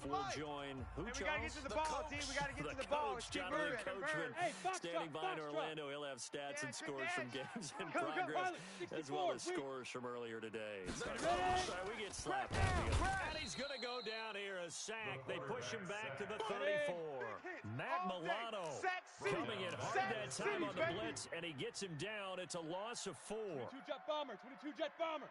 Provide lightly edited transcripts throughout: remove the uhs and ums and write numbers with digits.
will join who, Hey, we Charles? got to get to the ball, D. We got to get to the ball. Coach, Jonathan Coachman, hey, standing by in Orlando. He'll have stats and scores from games in progress, as well as scores from earlier today. We get slapped out. And he's going to go down here, a sack. They push him back to the 34. Matt Milano coming in hard that time on the blitz, and he gets him down. It's a loss of 4. 22-jet bomber, 22-jet bomber.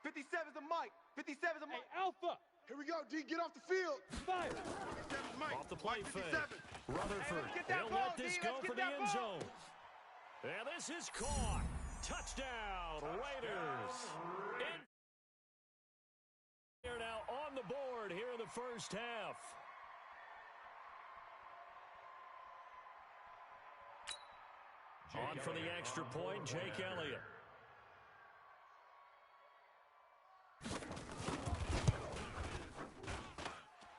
57's a Mike. 57's a Mike. Hey, Alpha. Here we go, D. Get off the field. Fire. 57's Mike. Off the play Mike, fake. 57. Rutherford, they'll let this go for the end zone. And this is caught. Touchdown, Raiders. They're now on the board here in the first half. On for the extra point, Jake Elliott.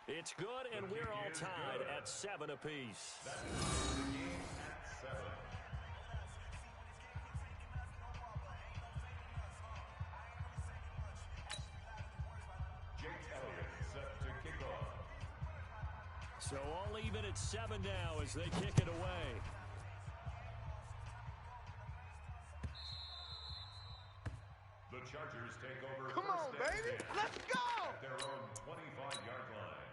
It's good, and we're all tied at 7 apiece. Jake Elliott set to kick off. So all even at 7 now as they kick it away. The Chargers take over. Come on, baby. Let's go. At their own 25-yard line.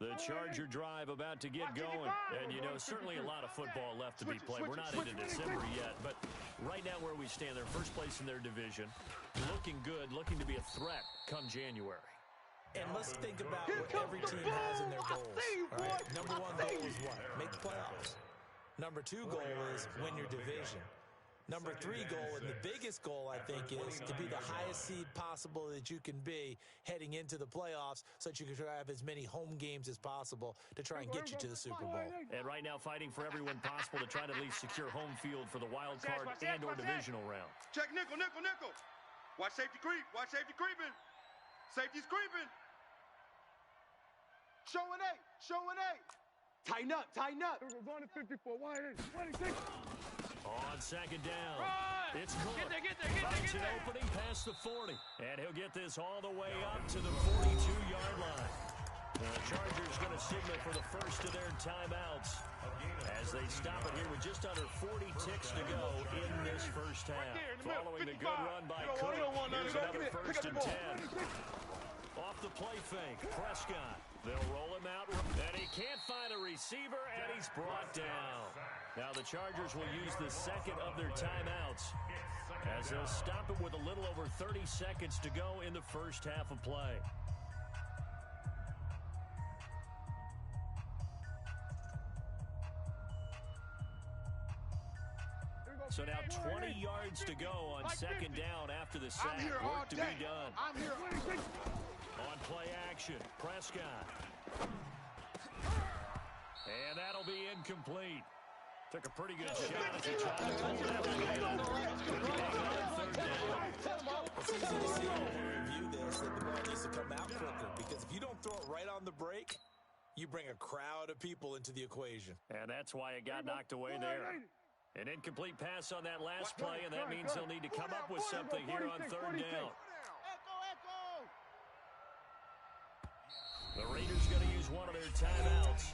The Charger drive about to get going. And, you know, certainly a lot of football left to be played. We're not into December yet, but right now where we stand, they're first place in their division. Looking good, looking to be a threat come January. And let's think about what every team has in their goals. All right? Number one goal is what? Make the playoffs. Number 2 goal is win your division. Number 3 goal, and the biggest goal, I think, is to be the highest seed possible that you can be heading into the playoffs so that you can try to have as many home games as possible to try and get you to the Super Bowl. And right now fighting for everyone possible to try to at least secure home field for the wild card and or divisional round. Check nickel, nickel, nickel. Watch safety creep. Watch safety creeping. Safety's creeping. Showing 8. Showing 8. Tighten up. Tighten up. We're going to 54. Wide 26. On second down, it's Cook. Get there. Finds an opening past the 40. And he'll get this all the way up to the 42-yard line. The Chargers going to signal for the first of their timeouts as they stop it here with just under 40 ticks to go in this first half. Following the good run by Cook, here's another first and 10. Off the play fake, Prescott. They'll roll him out, and he can't find a receiver, and he's brought down. Now the Chargers will use the second of their timeouts as they'll stop it with a little over 30 seconds to go in the first half of play. So now 20 yards to go on second down after the sack. Work to be done. I'm here. On play action, Prescott. And that'll be incomplete. Took a pretty good shot as he tried to pull that one. It's easy to see when we review this that the ball needs to come out quicker, because if you don't throw it right on the break, you bring a crowd of people into the equation. And that's why it got knocked away there. An incomplete pass on that last play, and that means they'll need to come up with something here on third down. The Raiders going to use one of their timeouts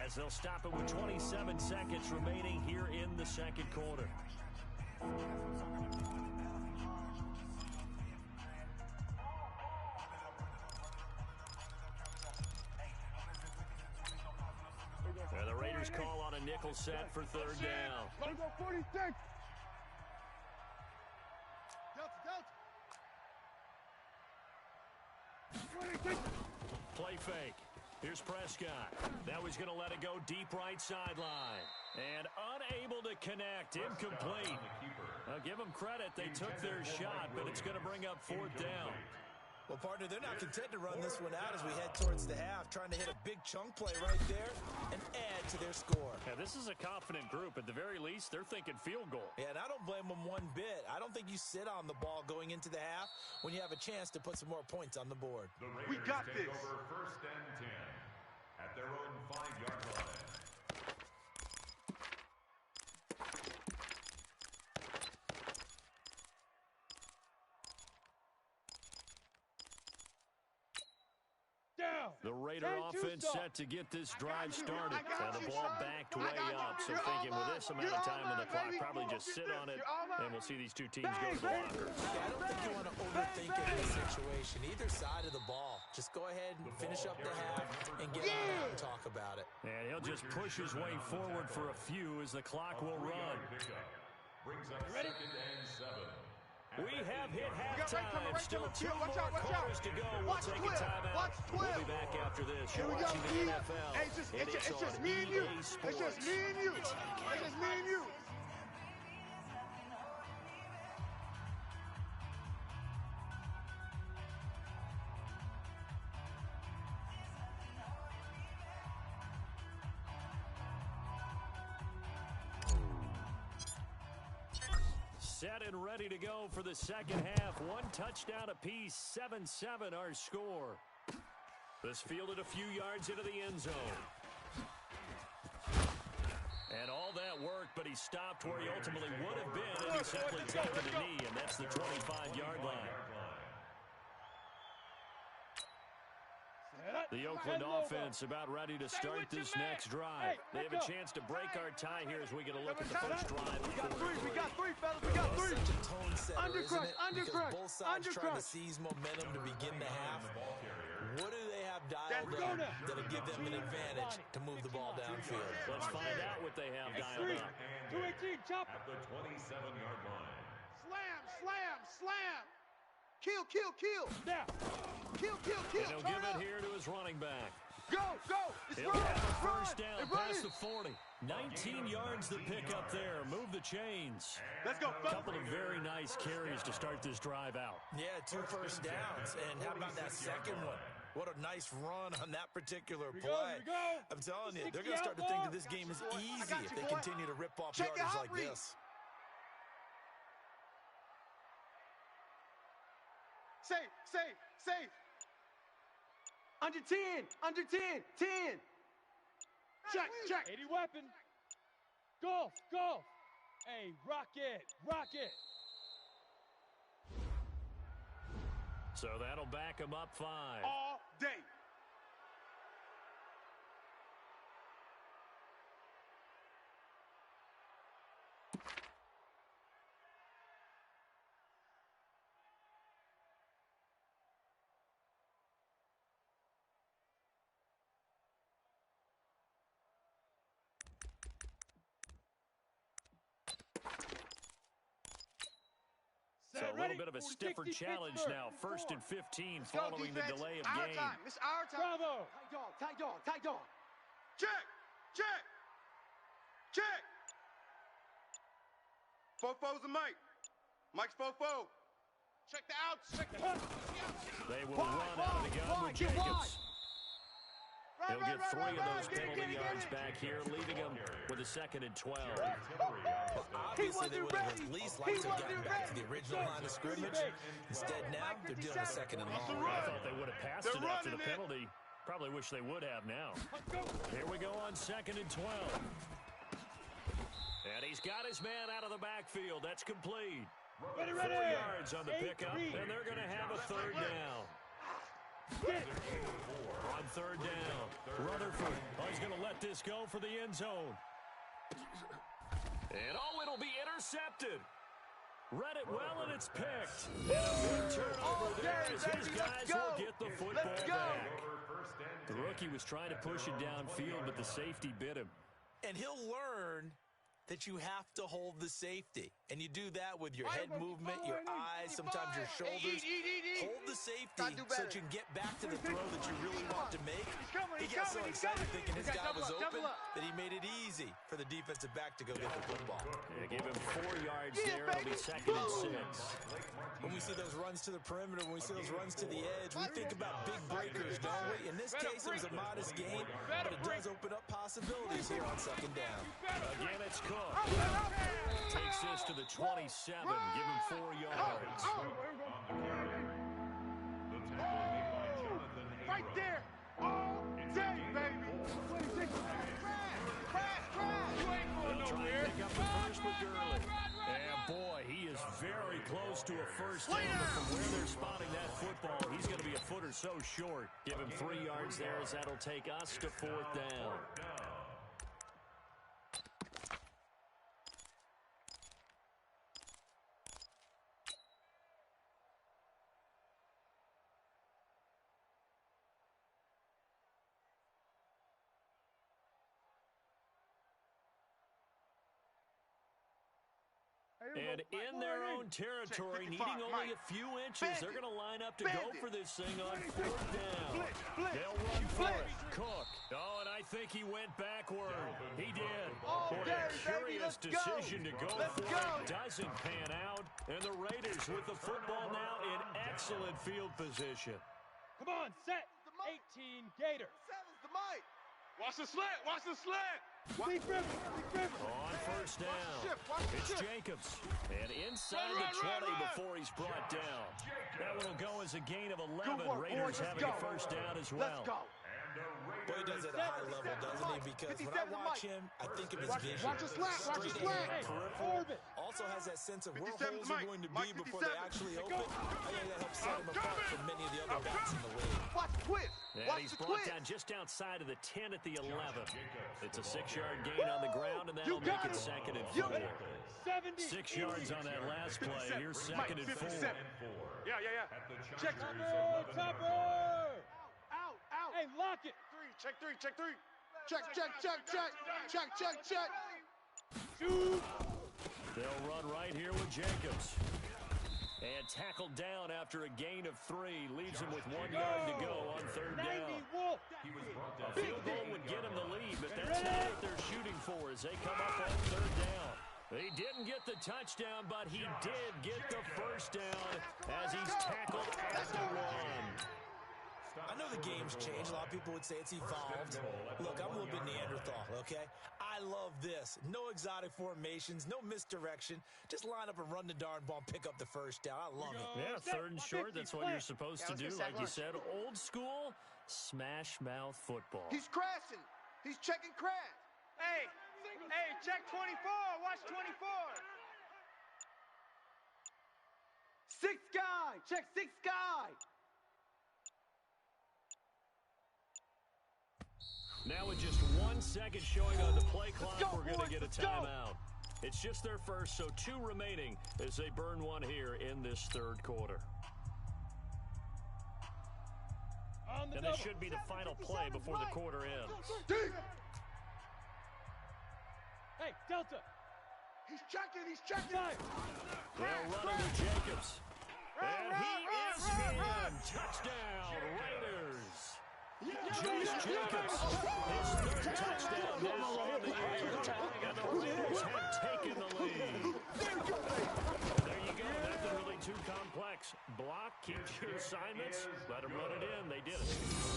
as they'll stop it with 27 seconds remaining here in the second quarter. And the Raiders call on a nickel set for third down. Let's go 46. Delta. 26. Play fake. Here's Prescott. Now he's going to let it go deep right sideline. And unable to connect. Incomplete. I'll give them credit. They took their shot, but it's going to bring up fourth down. Well, partner, they're not content to run this one out as we head towards the half, trying to hit a big chunk play right there and add to their score. Yeah, this is a confident group. At the very least, they're thinking field goal. Yeah, and I don't blame them one bit. I don't think you sit on the ball going into the half when you have a chance to put some more points on the board. We got this. Over first and 10 at their own 5-yard line. The Raider offense set to get this drive started. And the ball backed way up. So thinking with this amount of time on the clock, probably just sit on it, and we'll see these two teams go to the locker. Yeah, I don't think you want to overthink any situation, either side of the ball. Just go ahead and finish up the half and get out and talk about it. And he'll just push his way forward for a few as the clock will run. Brings up second and 7. We have hit halftime. Still 2 more quarters to go. We'll take a timeout. We'll be back after this. You're watching the NFL. Hey, it's just me and you. It's just me and you. It's just me and you. Set and ready to go for the second half. 1 touchdown apiece, 7-7 our score. This fielded a few yards into the end zone. And all that work, but he stopped where he ultimately would have been had he simply taken a knee, and that's the 25-yard line. The Oakland offense about ready to start this next drive. They have a chance to break our tie here as we get a look at the first drive. We got three, fellas. We got three. Such a tone setter, isn't it? Because Undercrush. both sides trying to seize momentum to begin the half. What do they have dialed up that'll give them an advantage to move the ball downfield? Let's find out what they have dialed up. 218, chop. At the 27-yard line. Slam. Kill. Now. Kill. And he'll give it here to his running back. Go. It's He'll have a first down past the 40. 19 yards to pick up there. Move the chains. Let's go. A couple of very nice carries to start this drive out. Yeah, 2 first downs. And how about that second one? What a nice run on that particular play. Here we go. I'm telling you, they're going to start to think that this game is easy if they continue to rip off Check yardage it out, like Reed. this. Safe. Under 10. 10. Check. 80 weapon. Golf. Hey, rock it. So that'll back him up 5. All day. So a little bit of a stiffer challenge now. 1st and 15 following the delay of game. It's our time. Bravo. Tight dog. Check. Fofo's a Mike. Mike's Fofo. Check the outs. They will run out of the gun with Jacobs. He'll get 3 of those penalty yards back here, leaving him with a 2nd and 12. Well, obviously, they would have at least liked to have gotten back to the original line of scrimmage. Instead, now, they're doing a 2nd and long. I thought they would have passed it after the penalty. Probably wish they would have now. Here we go on 2nd and 12. And he's got his man out of the backfield. That's complete. 4 yards on the pickup, and they're going to have a 3rd down. On 3rd down, Rutherford. He's going to let this go for the end zone. And it'll be intercepted. Read it well, and it's picked. And a big turnover there as his guys will get the football back. The rookie was trying to push it downfield, but the safety bit him. And he'll learn that you have to hold the safety. And you do that with your head movement, your eyes, sometimes your shoulders. Hold the safety so that you can get back to the throw that you really want to make. He got so excited thinking his guy was open that he made it easy for the defensive back to go get the football. Yeah, give him 4 yards there. It'll be 2nd and 6. When we see those runs to the perimeter, when we see those runs to the edge, we think about big breakers, don't we? In this case, it was a modest gain, but it does open up possibilities here on 2nd down. Again, it's Cook. Takes this to the 27. Give him 4 yards. Right there. All day, baby. Crash. You ain't going nowhere. Pick up the first with Gurley. And boy, he is very close to a first down, but from where they're spotting that football, he's going to be a foot or so short. Give him 3 yards there as that'll take us to 4th down. And in their own territory, needing only a few inches, they're going to line up to go for this thing on 4th down. They'll run for it. Cook. Oh, and I think he went backward. He did. Boy, a curious decision to go for it. Doesn't pan out. And the Raiders with the football now in excellent field position. Come on, set. 18 Gator. Watch the slant. Big Griffin. On 1st down, it's Jacobs. And inside the 20 before he's brought down. That one will go as a gain of 11. Raiders having a 1st down as well. Boy, he does it at a high level, doesn't he? Because when I watch him, I think of his vision. Watch the slant. Peripheral. Also has that sense of where holes are going to be before they actually open. I think that helps set him apart from many of the other backs in the league. Watch the twist. And he's brought down just outside of the 10 at the 11. It's a 6-yard gain on the ground, and that'll make it 2nd and 4. 6 yards on that last play. Here's 2nd and 4. Yeah. Check. Topper. Out. Hey, lock it. Check three. Check. Shoot. They'll run right here with Jacobs. And tackled down after a gain of 3. Leaves him with 1 yard to go on 3rd down. A field goal would get him the lead, but that's not what they're shooting for as they come up on 3rd down. He didn't get the touchdown, but he did get the 1st down as he's tackled at the 1. I know the game's changed. A lot of people would say it's evolved. Look, I'm a little bit Neanderthal, okay? I love this. No exotic formations, no misdirection. Just line up and run the darn ball and pick up the 1st down. I love it. Yeah, 3rd and short, that's what you're supposed to do. Like you said, old school, smash mouth football. He's crashing. He's checking crash. Hey, check 24. Watch 24. 6 guy. Check 6 guy. Now with just 1 second showing on the play clock, we're going to get a timeout. It's just their first, so 2 remaining as they burn one here in this 3rd quarter. And this should be the final play before the quarter ends. Hey, Delta. He's checking. They'll run it with Jacobs. And he is in. Touchdown, Raiders. Josh Jacobs, his 3rd touchdown now on the year. And the Raiders have taken the lead. There you go. Nothing really too complex. Block, keep your assignments, let them run it in. They did it.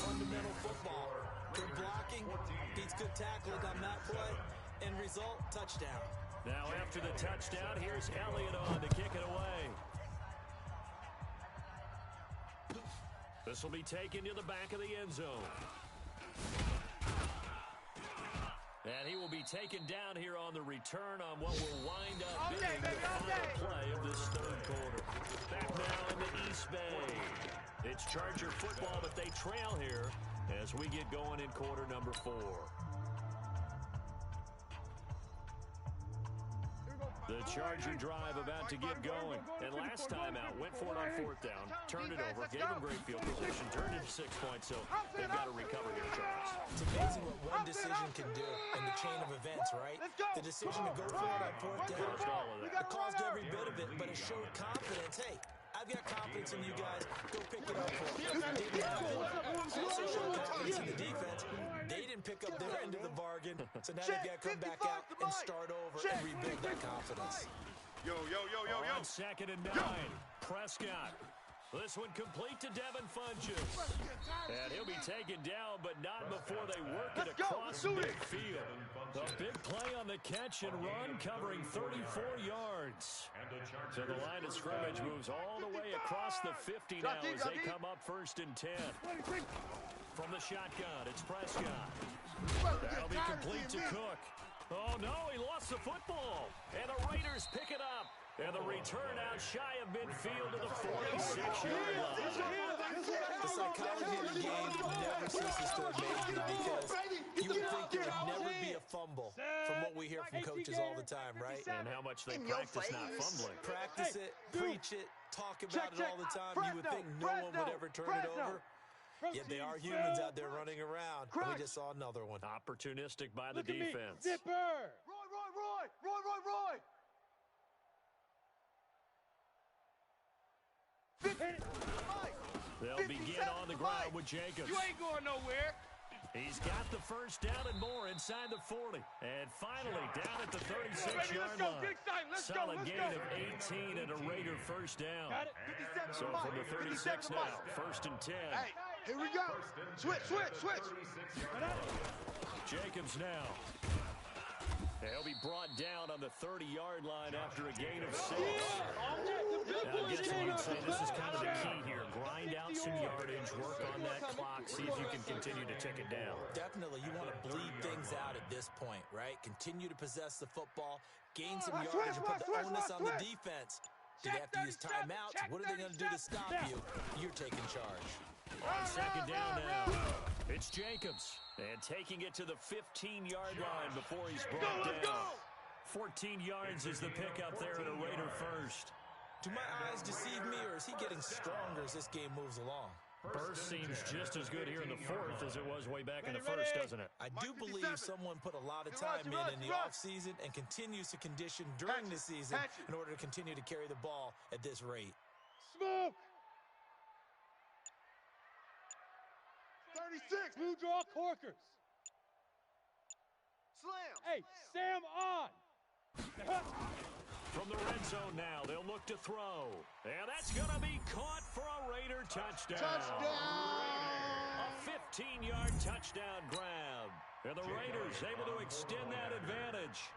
Fundamental football. Good blocking, beats good tackling on that play. End result, touchdown. Now after the touchdown, here's Elliott on to kick it away. This will be taken to the back of the end zone. And he will be taken down here on the return on what will wind up being the final play of this 3rd quarter. Back now in the East Bay. It's Charger football, but they trail here as we get going in quarter number 4. The Charger drive about to get going. And last time out, went for it on fourth down, turned it over, gave them great field position, turned it into 6 points, so they've got to recover here, Charles. It's amazing what one decision can do in the chain of events, right? The decision to go for it on fourth down, it caused every bit of it, but it showed confidence. Hey, I've got confidence in you guys. Go pick it up for me. Didn't have it. Also showed confidence in the defense. They didn't pick up their end of the bargain, so now they've got to come back out and start over and rebuild that confidence. Yo. On 2nd and 9, Prescott. This one complete to Devin Funchess. And he'll be taken down, but not before they work it across midfield. A big play on the catch and run, covering 34 yards. So the line of scrimmage moves all the way across the 50 now as they come up 1st and 10. From the shotgun, it's Prescott. That'll be complete to Cook. Oh, no, he lost the football. And the Raiders pick it up. And the return out shy of midfield to the 46-yard line. The psychology of the game never ceases to amaze me because you would think there would never be a fumble from what we hear from coaches all the time, right? And how much they practice not fumbling. Practice it, preach it, talk about it all the time. You would think no one would ever turn it over. Yet they are humans out there running around. We just saw another one. Opportunistic by the defense. Zipper! Roy! They'll begin on the ground with Jacobs. You ain't going nowhere. He's got the first down and more inside the 40. And finally down at the 36-yard line. Solid gain of 18 and a Raider first down. So from the 36 now, 1st and 10. Hey, here we go. Switch. Jacobs now. He'll be brought down on the 30-yard line after a gain of 6. Now, I guess we would say this is kind of the key here. Grind out some yardage, work on that clock, see if you can continue to tick it down. Definitely, you want to bleed things out at this point, right? Continue to possess the football, gain some yardage, and put the onus on the defense. Do they have to use timeouts? What are they going to do to stop you? You're taking charge. On 2nd down now, it's Jacobs. And taking it to the 15-yard line before he's brought down. 14 yards is the pickup there at a Raider first. Do my eyes deceive me, or is he getting stronger as this game moves along? Burst seems just as good here in the 4th as it was way back in the 1st, doesn't it? I do believe someone put a lot of time in the offseason and continues to condition during the season in order to continue to carry the ball at this rate. Smoke! 36. Blue draw corkers. Slam. Hey, Sam on. From the red zone now, they'll look to throw. And that's going to be caught for a Raider touchdown. A 15-yard touchdown grab. And the Raiders able to extend that advantage.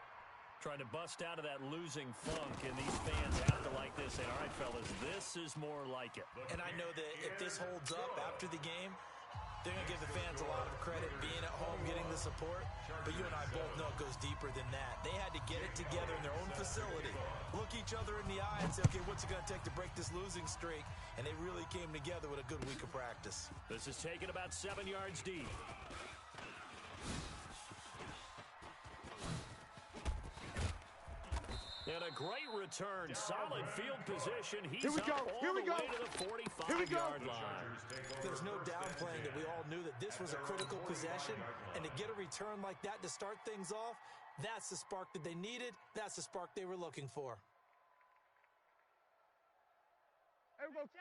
Trying to bust out of that losing funk, and these fans have to like this. And all right, fellas, this is more like it. And I know that if this holds up after the game, they're going to give the fans a lot of credit being at home, getting the support. But you and I both know it goes deeper than that. They had to get it together in their own facility, look each other in the eye and say, okay, what's it going to take to break this losing streak? And they really came together with a good week of practice. This is taken about 7 yards deep. And a great return, solid field position. He's up all the way to the 45-yard line. There's no downplaying that we all knew that this was a critical possession, and to get a return like that to start things off, that's the spark that they needed. That's the spark they were looking for.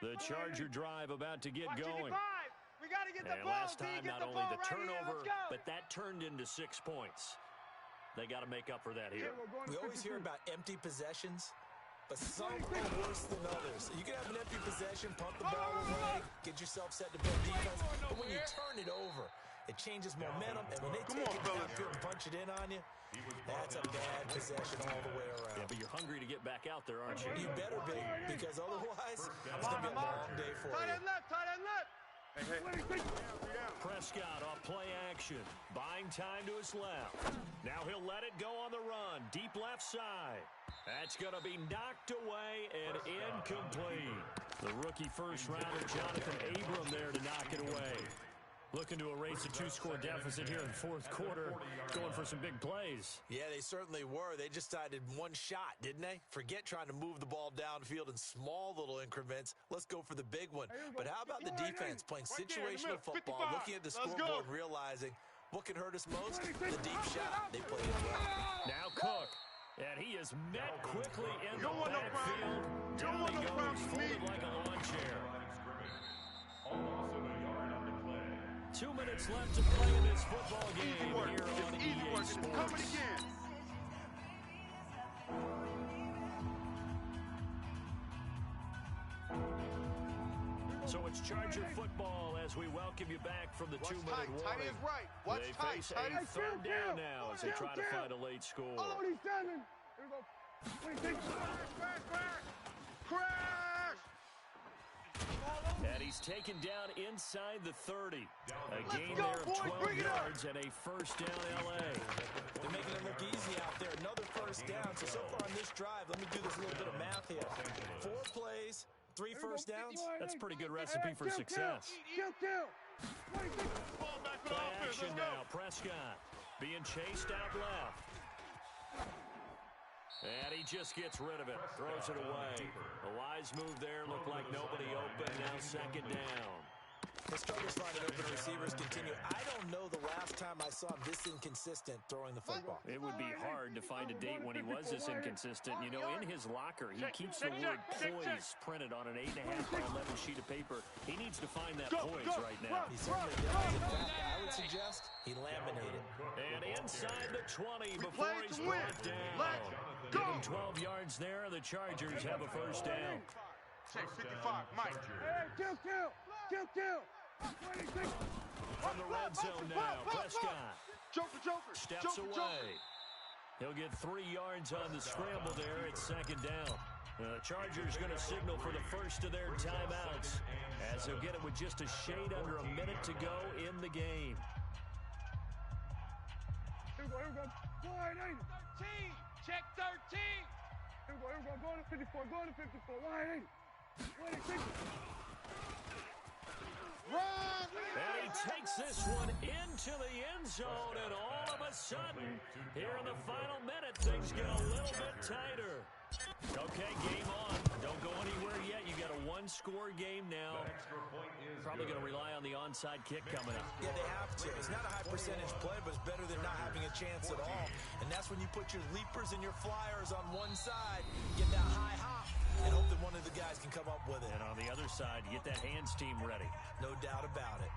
The Charger drive about to get going. We got to get the And ball. last time, not only the turnover, but that turned into 6 points. They got to make up for that here. We always hear about empty possessions, but some are worse than others. You can have an empty possession, pump the ball away, get yourself set to build defense, but when you turn it over, it changes momentum, and when they take it downfield and punch it in on you, that's a bad possession all the way around. Yeah, but you're hungry to get back out there, aren't you? You better be, because otherwise, it's going to be a long day for you. Tight end left. Prescott off play action, buying time to his left. Now he'll let it go on the run, deep left side. That's going to be knocked away and incomplete. The rookie first rounder, Jonathan Abram, there to knock it away. Looking to erase a two-score deficit here in the fourth quarter, going for some big plays. Yeah, they certainly were. They just decided one shot, didn't they? Forget trying to move the ball downfield in small little increments. Let's go for the big one. But how about the defense playing situational football, looking at the scoreboard and realizing what can hurt us most? The deep shot. They played it well. Now Cook. And he is met quickly in the backfield. Down he goes, folded like a lawn chair. 2 minutes left to play in this football game here on EA Sports. Coming again. So it's Charger football as we welcome you back from the two-minute warning. Tight is right. Watch They tight. face a third down now as they try to find a late score. Oh, he's standing. Here we go. Crash! And he's taken down inside the 30. A gain there of 12 yards and a first down L.A. They're making it look easy out there. Another first down. So far on this drive, let me do this little bit of math here. 4 plays, 3 first downs. That's a pretty good recipe for success. Play action now. Prescott being chased out left. And he just gets rid of it. Throws it away. A wise move there. Looked like nobody open. Now second down. The struggles finding open receivers continue. I don't know the last time I saw him this inconsistent throwing the football. It would be hard to find a date when he was this inconsistent. You know, in his locker, he keeps the word poise printed on an 8.5 by 11 sheet of paper. He needs to find that poise right now. He certainly does. In fact, I would suggest he laminated. And inside the 20 before he's brought down. Give him 12 yards there. The Chargers have a first down. Check 55, Mike. Kill. From the red zone now, Prescott Joker. steps away. He'll get 3 yards on the scramble there. It's second down. The Chargers going to signal for the first of their timeouts as they'll get it with just a shade under a minute to go in the game. Here we go. Wide 80. 13. Check 13. Here we go. Going to 54. Wide 80. Run! And he takes this one into the end zone, and all of a sudden, here in the final minute, things get a little bit tighter. Okay, game on. Don't go anywhere yet. You got a one-score game now. Probably going to rely on the onside kick coming up. Yeah, they have to. It's not a high percentage play, but it's better than not having a chance at all. And that's when you put your leapers and your flyers on one side, get that high hop, and hope that one of the guys can come up with it. And on the other side, you get that hands team ready. No doubt about it.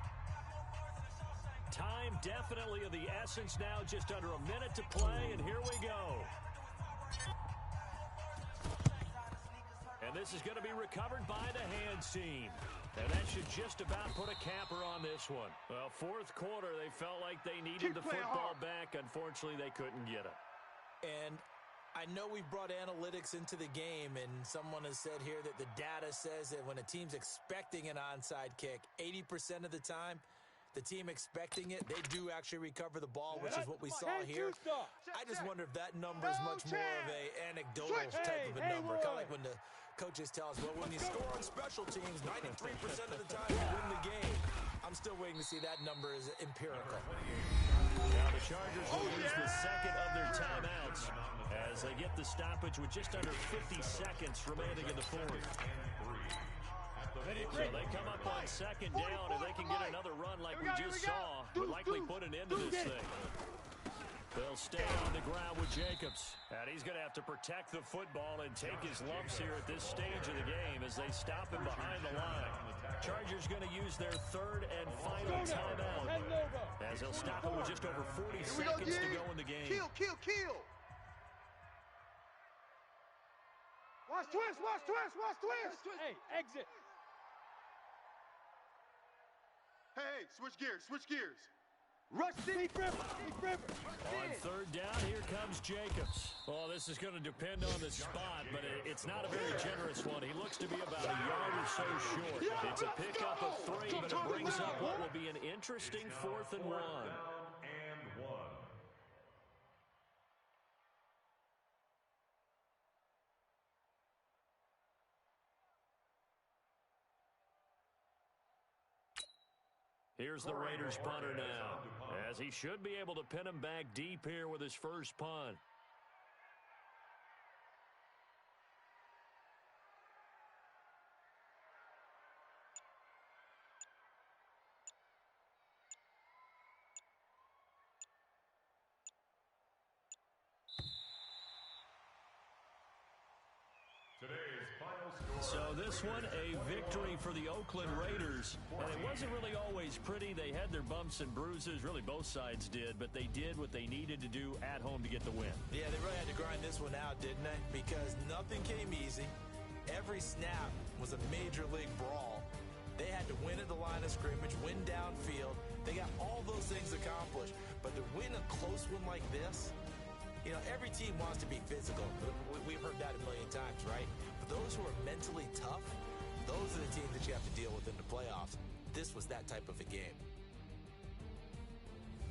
Time definitely of the essence now, just under a minute to play, and here we go. And this is going to be recovered by the hands team. And that should just about put a capper on this one. Well, fourth quarter, they felt like they needed the football back. Unfortunately, they couldn't get it. And I know we've brought analytics into the game, and someone has said here that the data says that when a team's expecting an onside kick, 80% of the time, the team expecting it, they do actually recover the ball, which is what we saw here. I just wonder if that number is much more of a anecdotal type of a number. Kind of like when the coaches tell us, well, when you score on special teams, 93% of the time you win the game. I'm still waiting to see that number is empirical. Now the Chargers will use the second of their timeouts as they get the stoppage with just under 50 seconds remaining in the fourth. So they come up on second down, and they can get another run like we just saw, would likely put an end to this thing. They'll stay on the ground with Jacobs. And he's going to have to protect the football and take his lumps here at this stage of the game as they stop him behind the line. Chargers going to use their third and final timeout as they'll stop it with just over 40 seconds to go in the game. Kill. Watch twist. Hey, exit. Hey, switch gears. Rush deep river. On third down, here comes Jacobs. Oh, this is going to depend on the spot, but it's not a very generous one. He looks to be about a yard or so short. It's a pickup of 3, but it brings up what will be an interesting 4th and 1. Here's the Raiders punter now, as he should be able to pin him back deep here with his first punt. Today's final score. So this one, a victory for the Oakland Raiders. And it wasn't really always pretty. They had their bumps and bruises. Really, both sides did. But they did what they needed to do at home to get the win. Yeah, they really had to grind this one out, didn't they? Because nothing came easy. Every snap was a major league brawl. They had to win at the line of scrimmage, win downfield. They got all those things accomplished. But to win a close one like this, you know, every team wants to be physical. We've heard that a million times, right? But those who are mentally tough, those are the teams that you have to deal with in the playoffs. This was that type of a game.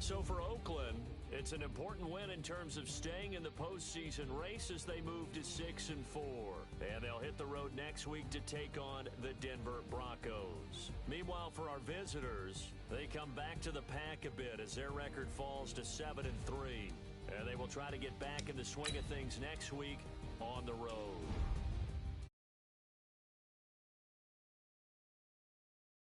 So for Oakland, it's an important win in terms of staying in the postseason race as they move to 6-4. And they'll hit the road next week to take on the Denver Broncos. Meanwhile, for our visitors, they come back to the pack a bit as their record falls to 7-3. And they will try to get back in the swing of things next week on the road.